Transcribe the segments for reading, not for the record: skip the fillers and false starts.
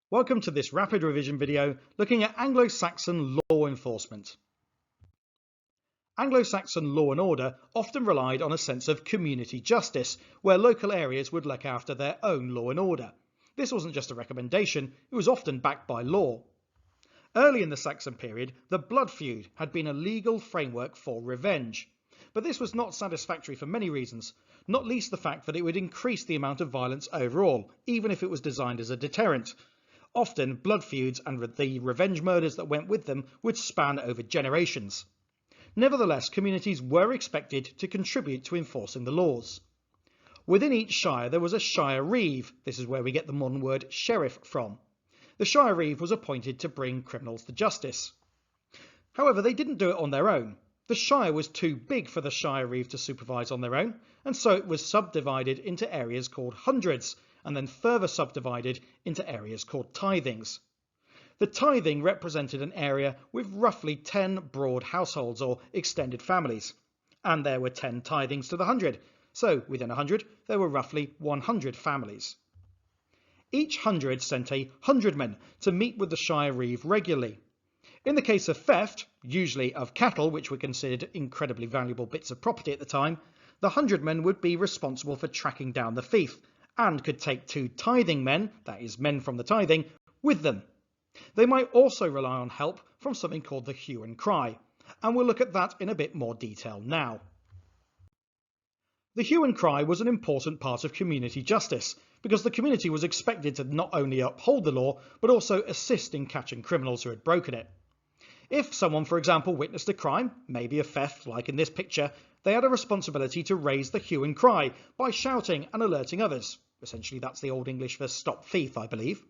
Welcome to this rapid revision video looking at Anglo-Saxon law enforcement. Anglo-Saxon law and order often relied on a sense of community justice, where local areas would look after their own law and order. This wasn't just a recommendation, it was often backed by law. Early in the Saxon period, the blood feud had been a legal framework for revenge. But this was not satisfactory for many reasons, not least the fact that it would increase the amount of violence overall, even if it was designed as a deterrent. Often, blood feuds and the revenge murders that went with them would span over generations. Nevertheless, communities were expected to contribute to enforcing the laws. Within each shire there was a shire reeve. This is where we get the modern word sheriff from. The shire reeve was appointed to bring criminals to justice. However, they didn't do it on their own. The shire was too big for the shire reeve to supervise on their own, and so it was subdivided into areas called hundreds, and then further subdivided into areas called tithings. The tithing represented an area with roughly 10 broad households or extended families, and there were 10 tithings to the 100, so within 100 there were roughly 100 families. Each hundred sent a hundredman to meet with the shire reeve regularly. In the case of theft, usually of cattle, which were considered incredibly valuable bits of property at the time, the hundredman would be responsible for tracking down the thief, and could take 2 tithing men, that is, men from the tithing, with them. They might also rely on help from something called the hue and cry, and we'll look at that in a bit more detail now. The hue and cry was an important part of community justice, because the community was expected to not only uphold the law, but also assist in catching criminals who had broken it. If someone, for example, witnessed a crime, maybe a theft like in this picture, they had a responsibility to raise the hue and cry by shouting and alerting others. Essentially, that's the Old English for stop thief, I believe.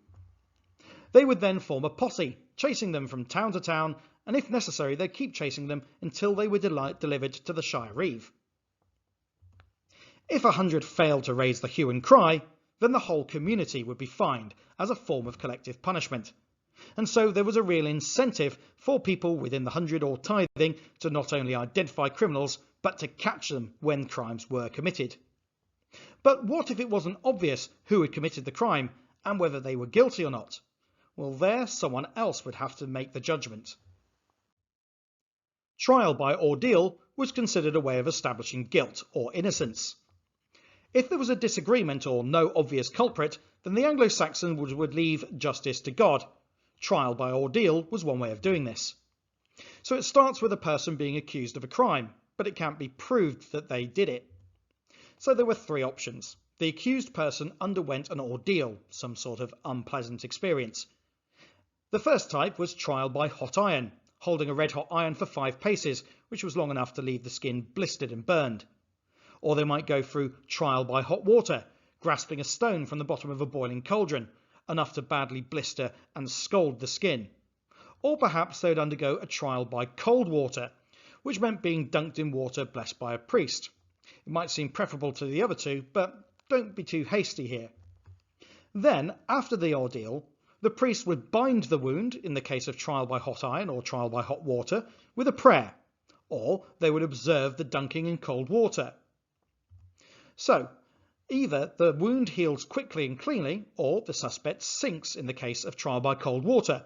They would then form a posse, chasing them from town to town, and if necessary, they'd keep chasing them until they were delivered to the shire reeve. If 100 failed to raise the hue and cry, then the whole community would be fined as a form of collective punishment. And so there was a real incentive for people within the 100 or tithing to not only identify criminals, but to catch them when crimes were committed. But what if it wasn't obvious who had committed the crime and whether they were guilty or not? Well, there someone else would have to make the judgment. Trial by ordeal was considered a way of establishing guilt or innocence. If there was a disagreement or no obvious culprit, then the Anglo-Saxon would leave justice to God. Trial by ordeal was one way of doing this. So it starts with a person being accused of a crime, but it can't be proved that they did it. So there were 3 options. The accused person underwent an ordeal, some sort of unpleasant experience. The first type was trial by hot iron, holding a red-hot iron for 5 paces, which was long enough to leave the skin blistered and burned. Or they might go through trial by hot water, grasping a stone from the bottom of a boiling cauldron, enough to badly blister and scald the skin. Or perhaps they would undergo a trial by cold water, which meant being dunked in water blessed by a priest. It might seem preferable to the other 2, but don't be too hasty here. Then, after the ordeal, the priest would bind the wound, in the case of trial by hot iron or trial by hot water, with a prayer, or they would observe the dunking in cold water. So, either the wound heals quickly and cleanly, or the suspect sinks in the case of trial by cold water.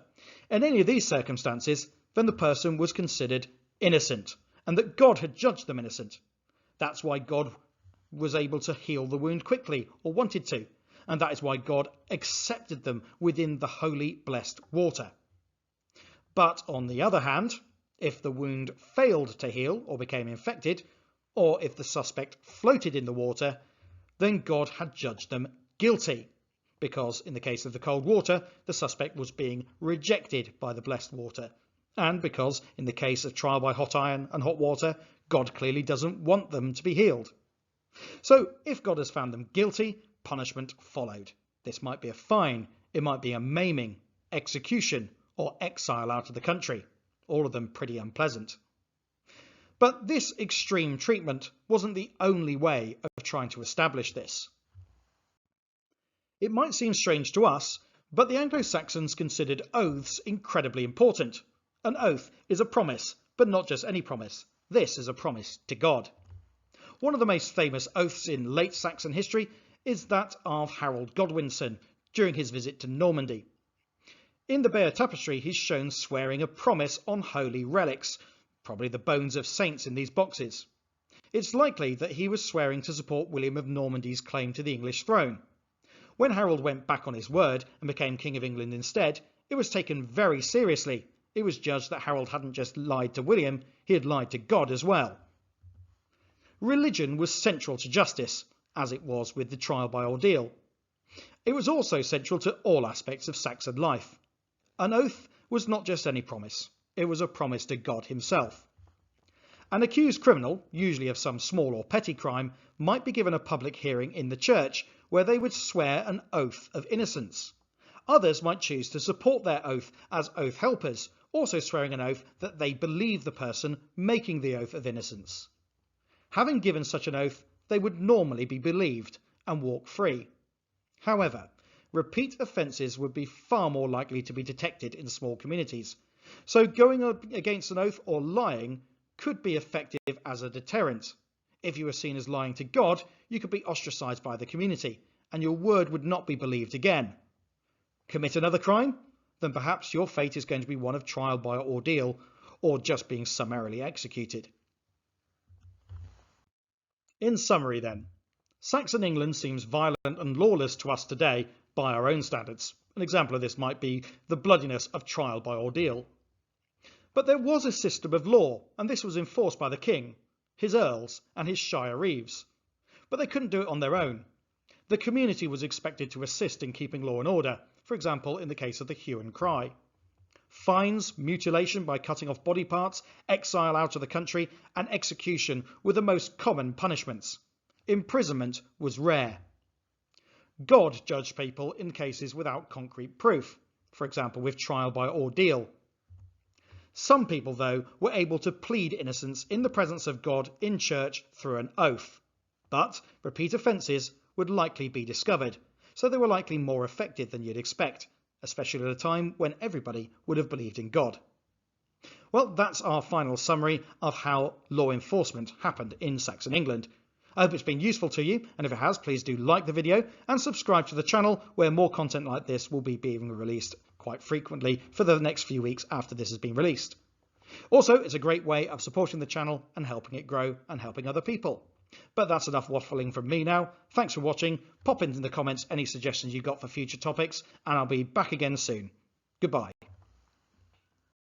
In any of these circumstances, then the person was considered innocent, and that God had judged them innocent. That's why God was able to heal the wound quickly, or wanted to, and that is why God accepted them within the holy blessed water. But on the other hand, if the wound failed to heal or became infected, or if the suspect floated in the water, then God had judged them guilty, because in the case of the cold water, the suspect was being rejected by the blessed water, and because in the case of trial by hot iron and hot water, God clearly doesn't want them to be healed. So if God has found them guilty, punishment followed. This might be a fine, it might be a maiming, execution, or exile out of the country, all of them pretty unpleasant. But this extreme treatment wasn't the only way of trying to establish this. It might seem strange to us, but the Anglo-Saxons considered oaths incredibly important. An oath is a promise, but not just any promise. This is a promise to God. One of the most famous oaths in late Saxon history is that of Harold Godwinson during his visit to Normandy. In the Bear Tapestry, he's shown swearing a promise on holy relics, probably the bones of saints in these boxes. It's likely that he was swearing to support William of Normandy's claim to the English throne. When Harold went back on his word and became King of England instead, it was taken very seriously. It was judged that Harold hadn't just lied to William, he had lied to God as well. Religion was central to justice, as it was with the trial by ordeal. It was also central to all aspects of Saxon life. An oath was not just any promise, it was a promise to God himself. An accused criminal, usually of some small or petty crime, might be given a public hearing in the church where they would swear an oath of innocence. Others might choose to support their oath as oath helpers, also swearing an oath that they believe the person making the oath of innocence. Having given such an oath, they would normally be believed and walk free. However, repeat offences would be far more likely to be detected in small communities, so going against an oath or lying could be effective as a deterrent. If you were seen as lying to God, you could be ostracised by the community, and your word would not be believed again. Commit another crime? Then perhaps your fate is going to be one of trial by ordeal, or just being summarily executed. In summary then, Saxon England seems violent and lawless to us today by our own standards. An example of this might be the bloodiness of trial by ordeal. But there was a system of law, and this was enforced by the king, his earls and his shire reeves. But they couldn't do it on their own. The community was expected to assist in keeping law and order, for example in the case of the hue and cry. Fines, mutilation by cutting off body parts, exile out of the country and execution were the most common punishments. Imprisonment was rare. God judged people in cases without concrete proof, for example with trial by ordeal. Some people, though, were able to plead innocence in the presence of God in church through an oath. But repeat offences would likely be discovered, so they were likely more effective than you'd expect, especially at a time when everybody would have believed in God. Well, that's our final summary of how law enforcement happened in Saxon England. I hope it's been useful to you, and if it has, please do like the video and subscribe to the channel where more content like this will be being released quite frequently for the next few weeks after this has been released. Also, it's a great way of supporting the channel and helping it grow and helping other people. But that's enough waffling from me now. Thanks for watching. Pop in the comments any suggestions you've got for future topics, and I'll be back again soon. Goodbye.